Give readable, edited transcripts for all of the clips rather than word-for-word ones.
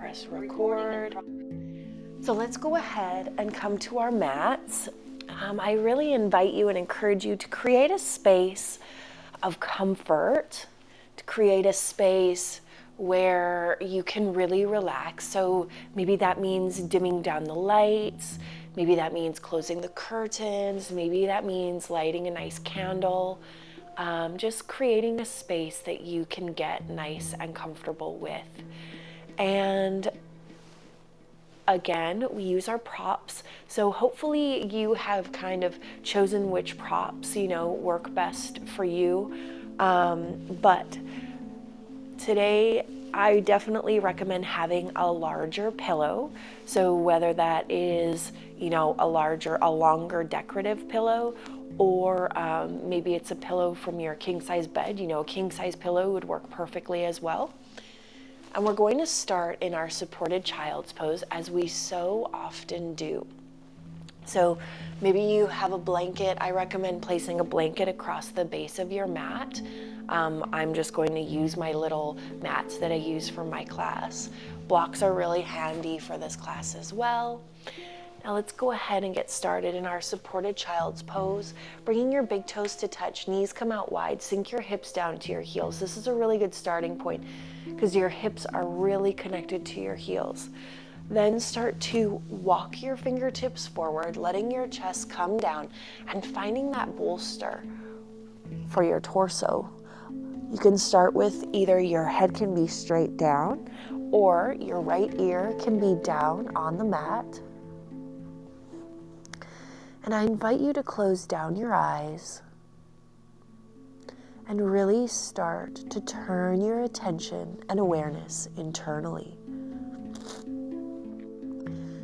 press record. So let's go ahead and come to our mats. I really invite you and encourage you to create a space of comfort, to create a space where you can really relax. So maybe that means dimming down the lights, maybe that means closing the curtains, maybe that means lighting a nice candle, just creating a space that you can get nice and comfortable with. And again, we use our props. So hopefully you have kind of chosen which props, work best for you. But today, I definitely recommend having a larger pillow. So whether that is, a longer decorative pillow, or maybe it's a pillow from your king size bed, a king size pillow would work perfectly as well. And we're going to start in our supported child's pose, as we so often do. So maybe you have a blanket. I recommend placing a blanket across the base of your mat. I'm just going to use my little mats that I use for my class. Blocks are really handy for this class as well. Now let's go ahead and get started in our supported child's pose. Bringing your big toes to touch, knees come out wide, sink your hips down to your heels. This is a really good starting point because your hips are really connected to your heels. Then start to walk your fingertips forward, letting your chest come down and finding that bolster for your torso. You can start with either your head can be straight down or your right ear can be down on the mat. And I invite you to close down your eyes and really start to turn your attention and awareness internally.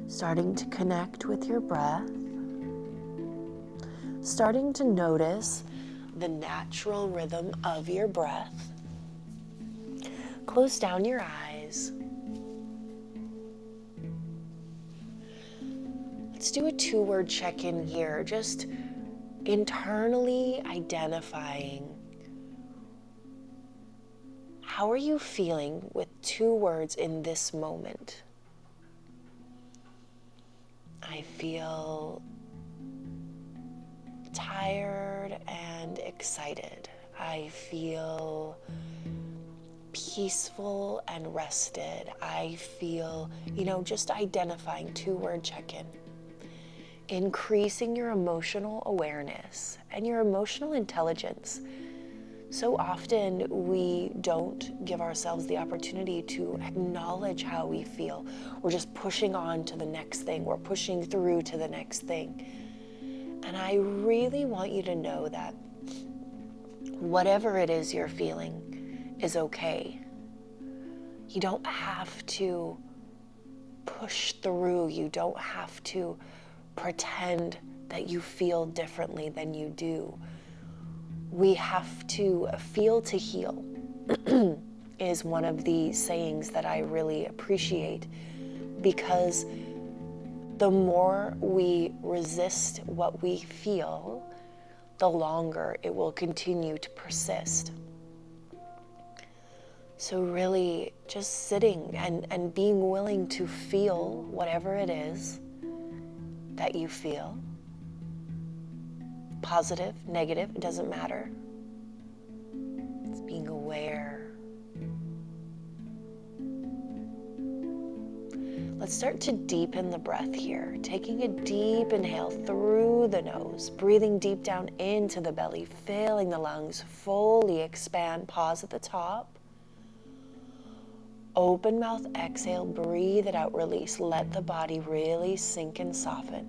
Starting to connect with your breath, starting to notice the natural rhythm of your breath. Close down your eyes. Let's do a 2-word check-in here, just internally identifying how are you feeling with 2 words in this moment. I feel tired and excited. I feel peaceful and rested. I feel, just identifying 2-word check-in. Increasing your emotional awareness and your emotional intelligence. So often we don't give ourselves the opportunity to acknowledge how we feel. We're just pushing on to the next thing. We're pushing through to the next thing. And I really want you to know that whatever it is you're feeling is okay. You don't have to push through. You don't have to pretend that you feel differently than you do. We have to feel to heal is one of the sayings that I really appreciate, because the more we resist what we feel, the longer it will continue to persist. So really just sitting and being willing to feel whatever it is that you feel. Positive, negative, it doesn't matter. It's being aware. Let's start to deepen the breath here. Taking a deep inhale through the nose, breathing deep down into the belly, filling the lungs, fully expand, pause at the top. Open mouth, exhale, breathe it out, release. Let the body really sink and soften.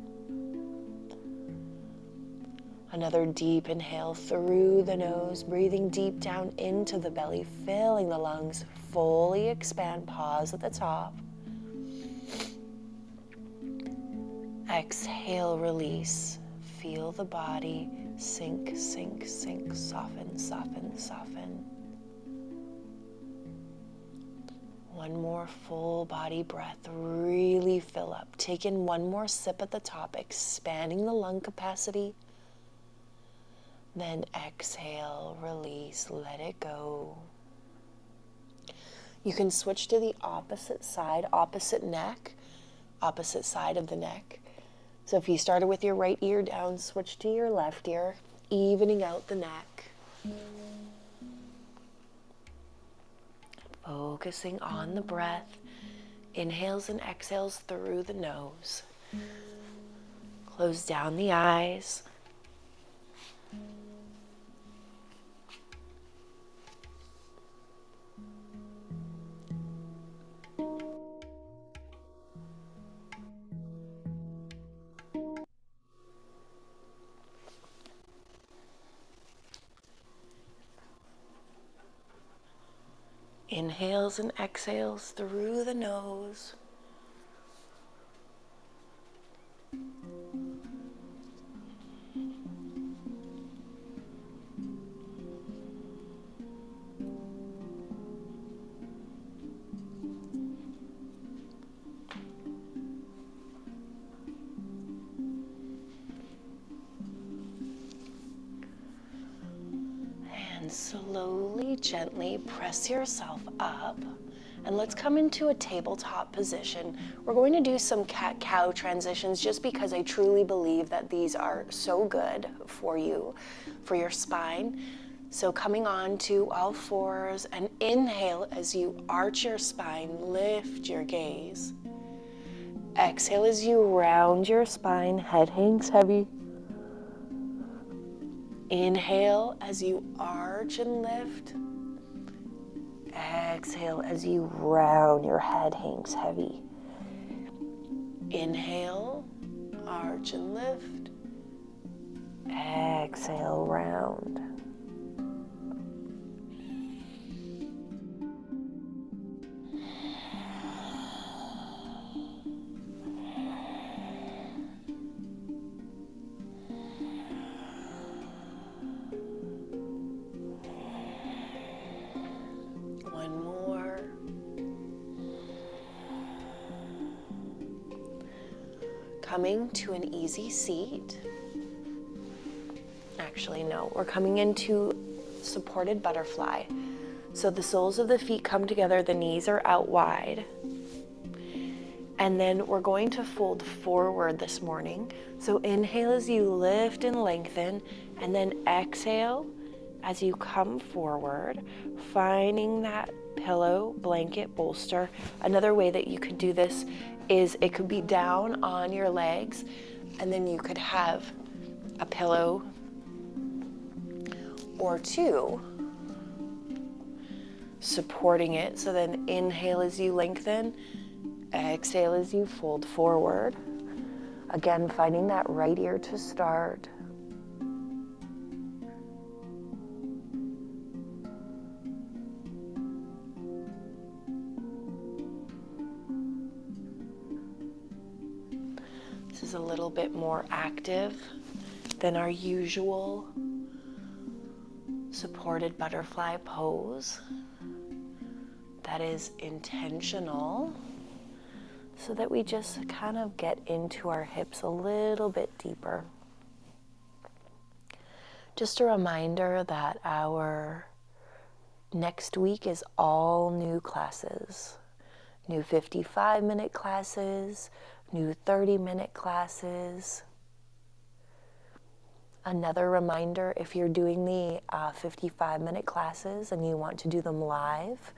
Another deep inhale through the nose, breathing deep down into the belly, filling the lungs, fully expand, pause at the top. Exhale, release. Feel the body sink, sink, sink, soften, soften, soften. One more full body breath, really fill up. Take in one more sip at the top, expanding the lung capacity. Then exhale, release, let it go. You can switch to the opposite side, opposite neck, opposite side of the neck. So if you started with your right ear down, switch to your left ear, evening out the neck. Focusing on the breath, inhales and exhales through the nose. Close down the eyes. Inhales and exhales through the nose. And slowly, gently press yourself up. And let's come into a tabletop position. We're going to do some cat-cow transitions just because I truly believe that these are so good for you, for your spine. So coming on to all fours and inhale as you arch your spine, lift your gaze. Exhale as you round your spine, head hangs heavy. Inhale as you arch and lift. Exhale as you round, your head hangs heavy. Inhale, arch and lift. Exhale, round. One more. Coming to an easy seat. Actually, no, we're coming into supported butterfly. So the soles of the feet come together, the knees are out wide. And then we're going to fold forward this morning. So inhale as you lift and lengthen, and then exhale as you come forward, finding that pillow, blanket, bolster. Another way that you could do this is it could be down on your legs, and then you could have a pillow or two supporting it. So then inhale as you lengthen, exhale as you fold forward. Again, finding that right ear to start. This is a little bit more active than our usual supported butterfly pose. That is intentional, so that we just kind of get into our hips a little bit deeper. Just a reminder that our next week is all new classes. New 55-minute classes, new 30-minute classes. Another reminder, if you're doing the 55-minute classes and you want to do them live,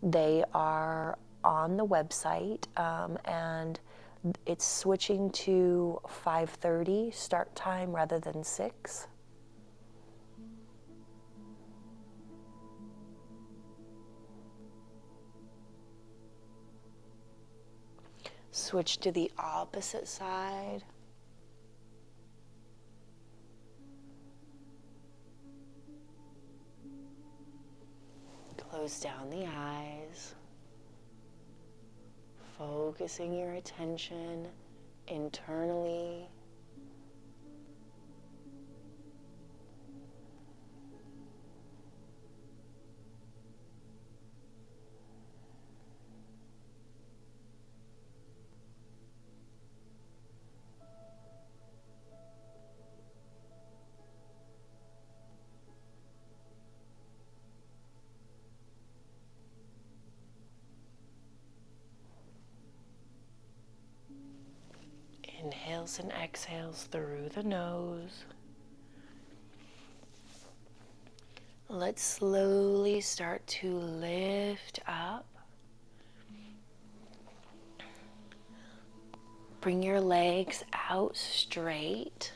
they are on the website, and it's switching to 5:30 start time rather than 6. Switch to the opposite side. Close down the eyes, focusing your attention internally. Inhales and exhales through the nose. Let's slowly start to lift up. Bring your legs out straight.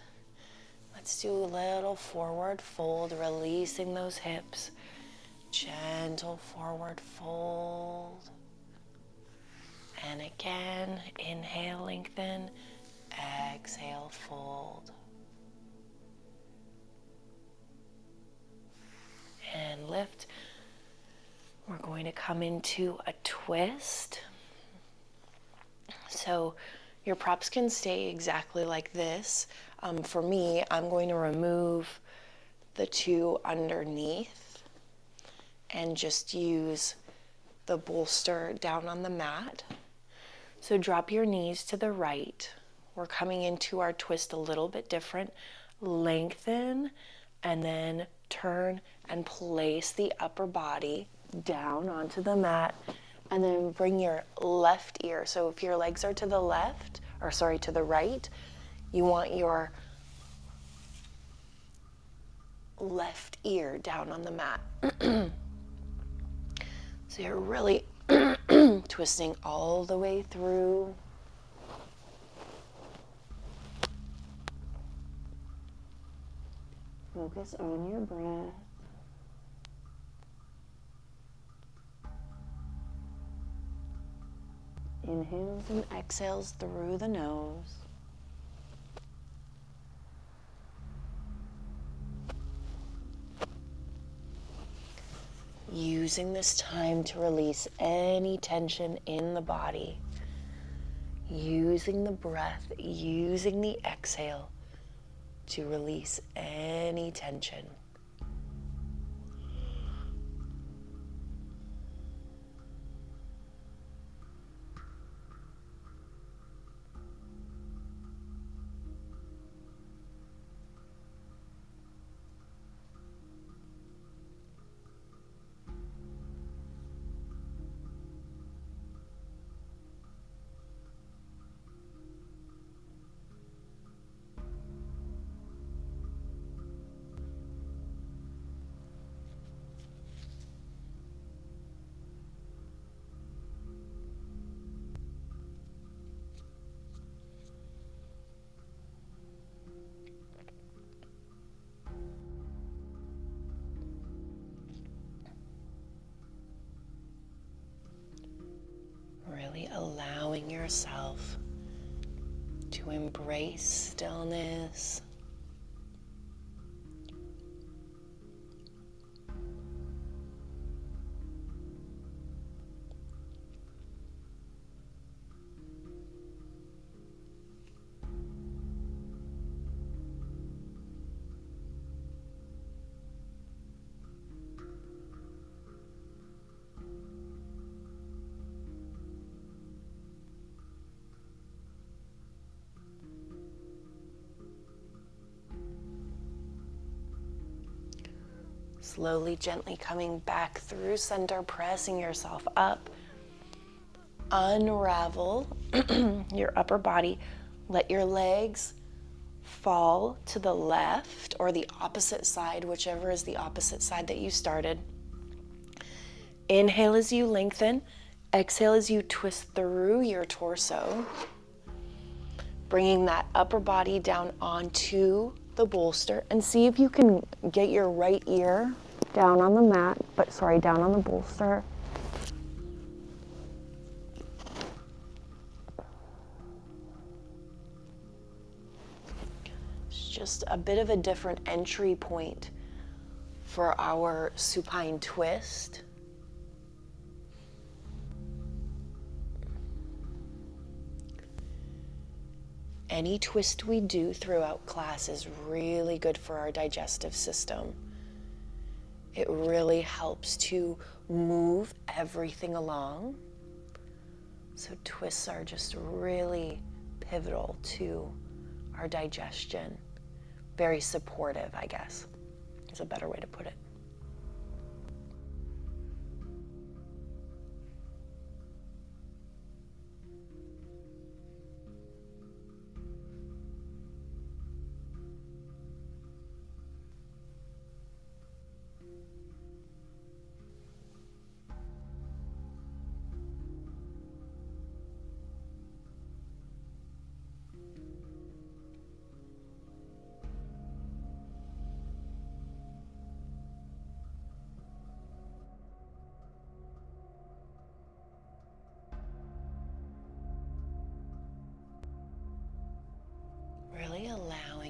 Let's do a little forward fold, releasing those hips. Gentle forward fold. And again, inhale, lengthen. Exhale, fold. And lift. We're going to come into a twist. So your props can stay exactly like this. For me, I'm going to remove the two underneath and just use the bolster down on the mat. So drop your knees to the right. We're coming into our twist a little bit different. Lengthen and then turn and place the upper body down onto the mat, and then bring your left ear. So if your legs are to the left, or sorry, to the right, you want your left ear down on the mat. So you're really twisting all the way through. Focus on your breath. Inhales and exhales through the nose. Using this time to release any tension in the body. Using the breath, using the exhale to release any tension. Really allowing yourself to embrace stillness. Slowly, gently coming back through center, pressing yourself up. Unravel your upper body. Let your legs fall to the left or the opposite side, whichever is the opposite side that you started. Inhale as you lengthen. Exhale as you twist through your torso. Bringing that upper body down onto the bolster, and see if you can get your right ear down on the mat, down on the bolster. It's just a bit of a different entry point for our supine twist. Any twist we do throughout class is really good for our digestive system. It really helps to move everything along. So twists are just really pivotal to our digestion. Very supportive, I guess, is a better way to put it.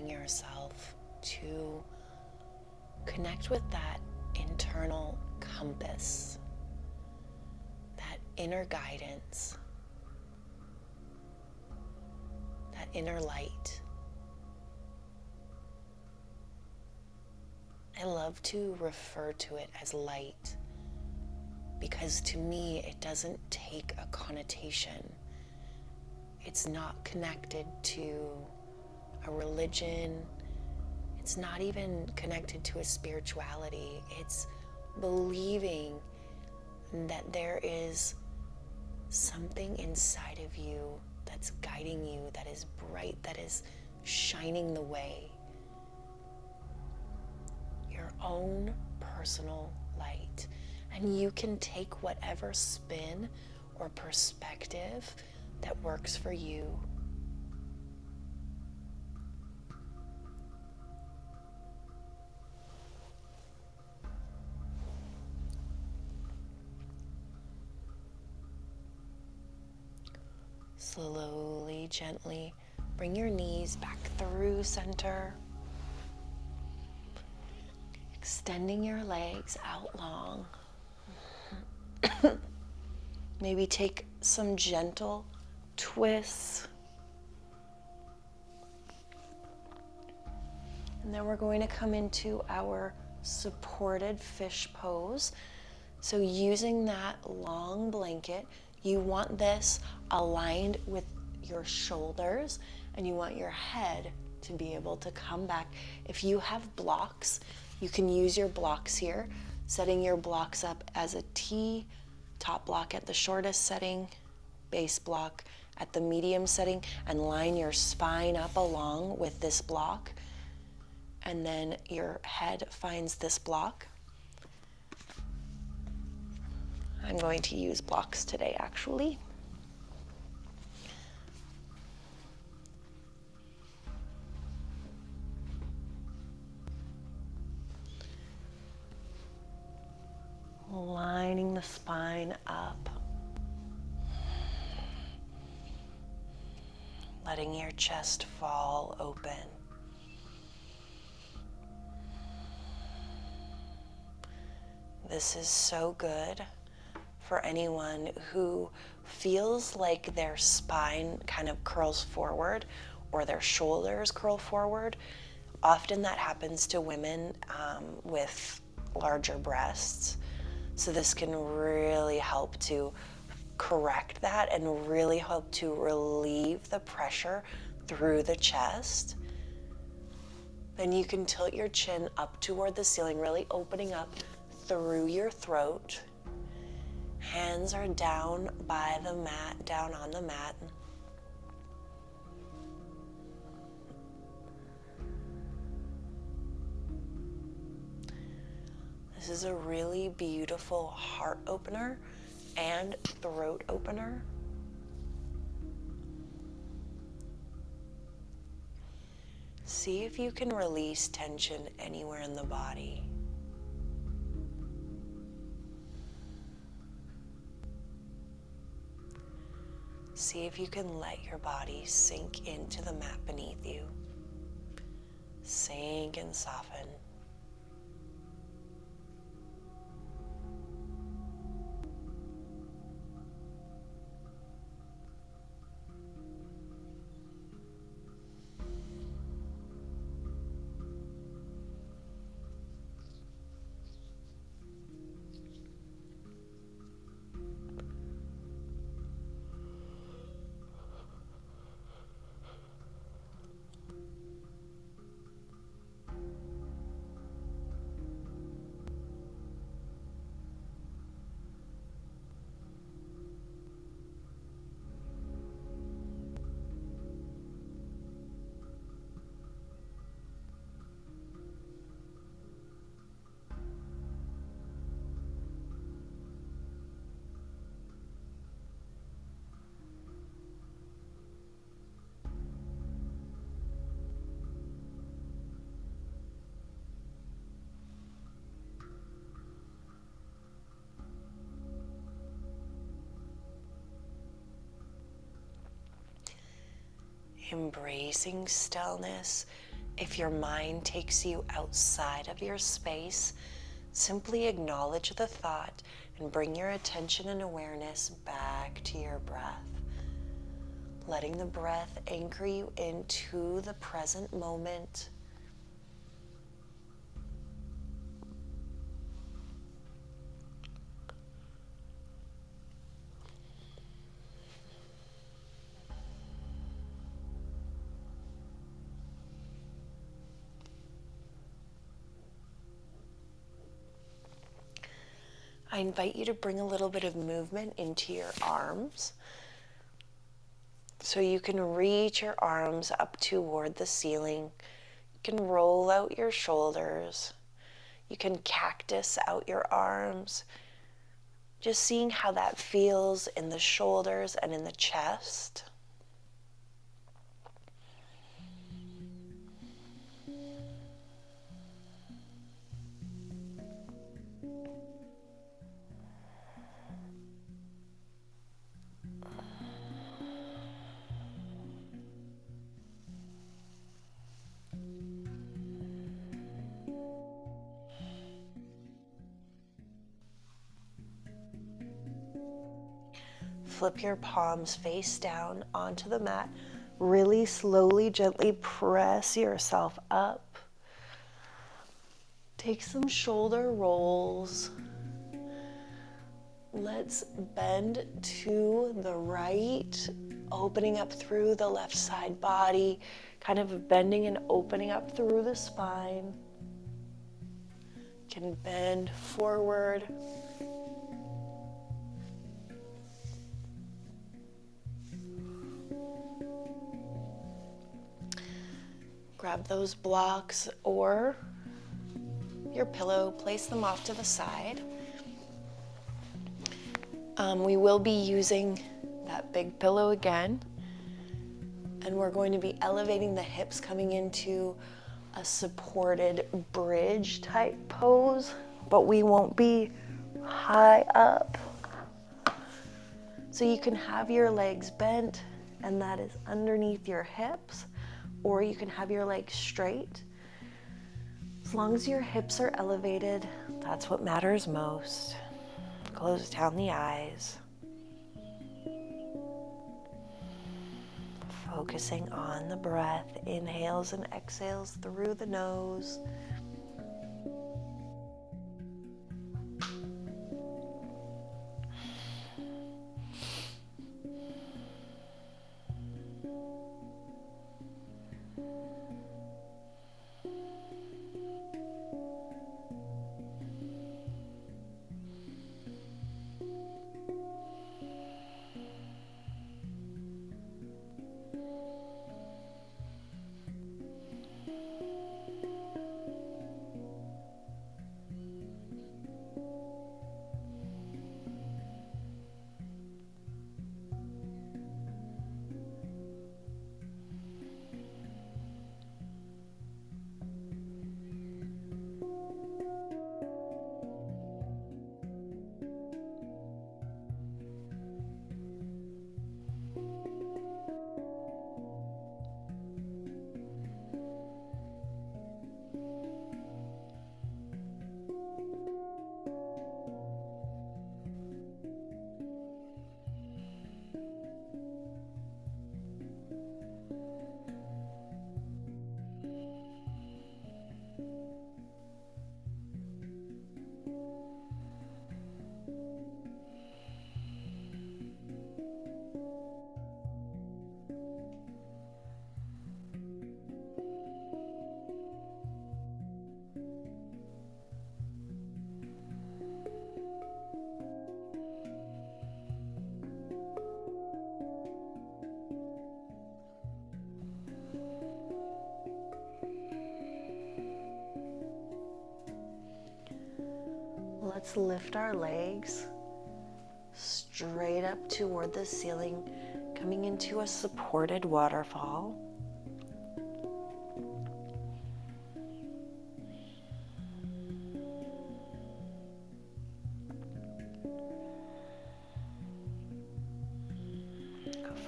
allowing yourself to connect with that internal compass, that inner guidance, that inner light. I love to refer to it as light because to me it doesn't take a connotation. It's not connected to a religion. It's not even connected to a spirituality. It's believing that there is something inside of you that's guiding you, that is bright, that is shining the way. Your own personal light. And you can take whatever spin or perspective that works for you. Slowly, gently bring your knees back through center. Extending your legs out long. Maybe take some gentle twists. And then we're going to come into our supported fish pose. So using that long blanket, you want this aligned with your shoulders and you want your head to be able to come back. If you have blocks, you can use your blocks here, setting your blocks up as a T, top block at the shortest setting, base block at the medium setting, and line your spine up along with this block. And then your head finds this block. I'm going to use blocks today, actually. Lining the spine up. Letting your chest fall open. This is so good for anyone who feels like their spine kind of curls forward or their shoulders curl forward. Often that happens to women with larger breasts. So this can really help to correct that and really help to relieve the pressure through the chest. Then you can tilt your chin up toward the ceiling, really opening up through your throat. Hands are down by the mat, down on the mat. This is a really beautiful heart opener and throat opener. See if you can release tension anywhere in the body. See if you can let your body sink into the mat beneath you. Sink and soften. Embracing stillness, If your mind takes you outside of your space, simply acknowledge the thought and bring your attention and awareness back to your breath. Letting the breath anchor you into the present moment. I invite you to bring a little bit of movement into your arms. So you can reach your arms up toward the ceiling. You can roll out your shoulders. You can cactus out your arms. Just seeing how that feels in the shoulders and in the chest. Flip your palms face down onto the mat. Really slowly, gently press yourself up. Take some shoulder rolls. Let's bend to the right, opening up through the left side body, kind of bending and opening up through the spine. You can bend forward. Grab those blocks or your pillow, place them off to the side. We will be using that big pillow again, and we're going to be elevating the hips, coming into a supported bridge type pose, but we won't be high up. So you can have your legs bent, and that is underneath your hips, or you can have your legs straight. As long as your hips are elevated, that's what matters most. Close down the eyes. Focusing on the breath, inhales and exhales through the nose. Let's lift our legs straight up toward the ceiling, coming into a supported waterfall.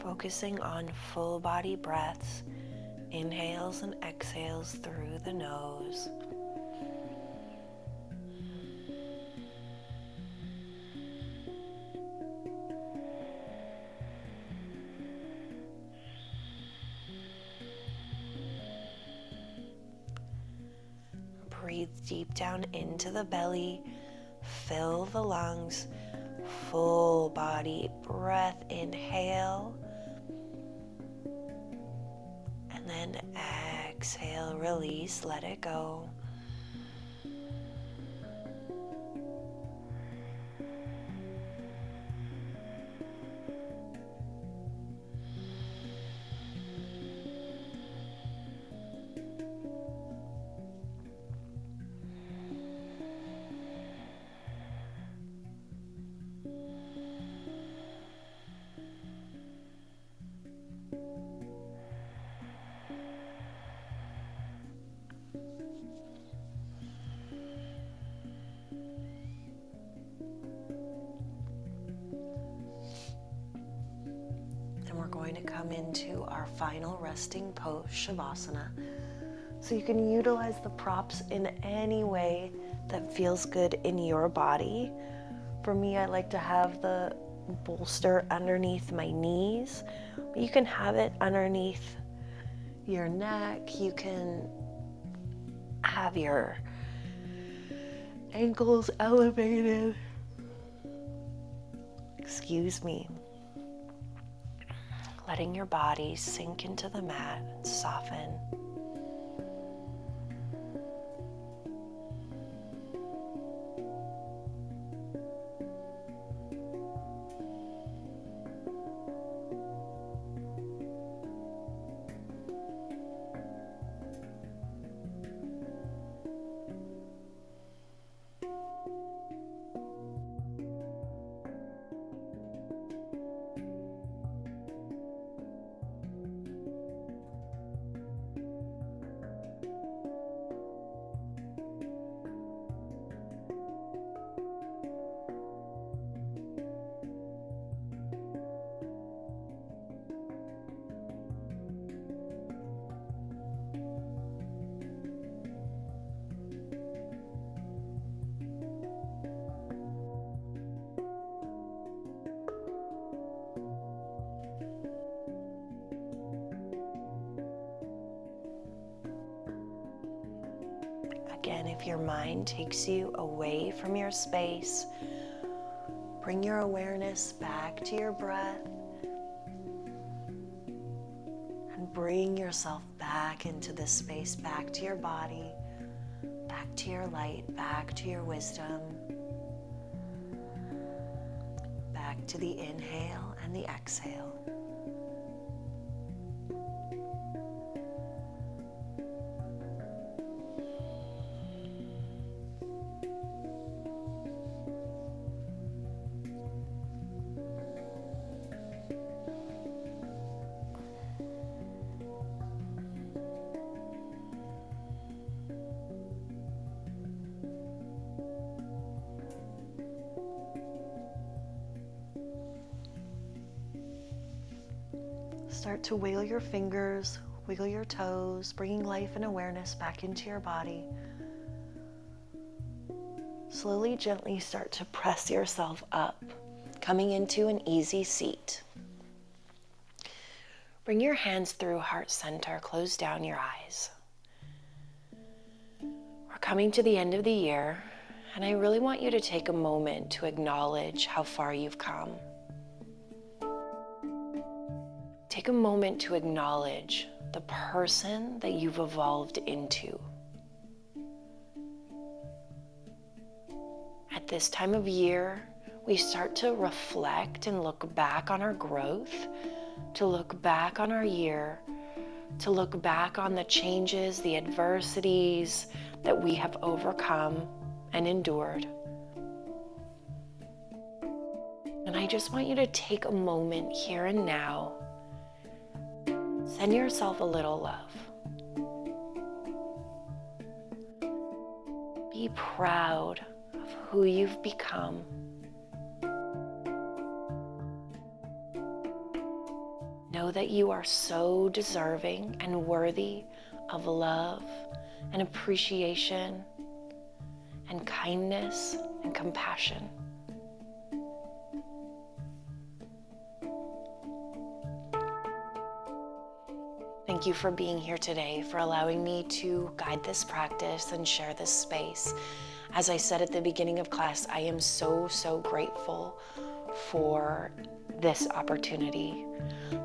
Focusing on full body breaths, Inhales and exhales through the nose. Breathe deep down into the belly. Fill the lungs. Full body breath. Inhale. And then exhale, release, let it go. And we're going to come into our final resting pose, Savasana. So you can utilize the props in any way that feels good in your body. For me, I like to have the bolster underneath my knees, but you can have it underneath your neck. You can have your ankles elevated. Excuse me. Letting your body sink into the mat and soften. Again, if your mind takes you away from your space, bring your awareness back to your breath and bring yourself back into this space, back to your body, back to your light, back to your wisdom, back to the inhale and the exhale. Start to wiggle your fingers, wiggle your toes, bringing life and awareness back into your body. Slowly, gently start to press yourself up, coming into an easy seat. Bring your hands through heart center, close down your eyes. We're coming to the end of the year, and I really want you to take a moment to acknowledge how far you've come. Take a moment to acknowledge the person that you've evolved into. At this time of year, we start to reflect and look back on our growth, to look back on our year, to look back on the changes, the adversities that we have overcome and endured. And I just want you to take a moment here and now. Send yourself a little love. Be proud of who you've become. Know that you are so deserving and worthy of love and appreciation and kindness and compassion. Thank you for being here today, for allowing me to guide this practice and share this space. As I said at the beginning of class, I am so, so grateful for this opportunity.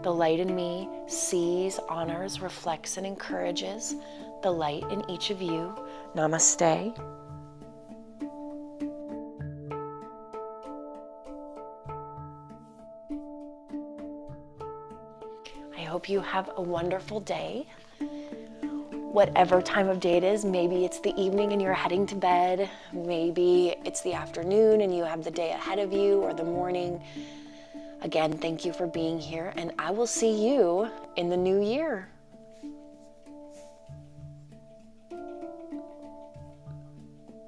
The light in me sees, honors, reflects, and encourages the light in each of you. Namaste. I hope you have a wonderful day. Whatever time of day it is, maybe it's the evening and you're heading to bed, maybe it's the afternoon and you have the day ahead of you, or the morning. Again, thank you for being here, and I will see you in the new year.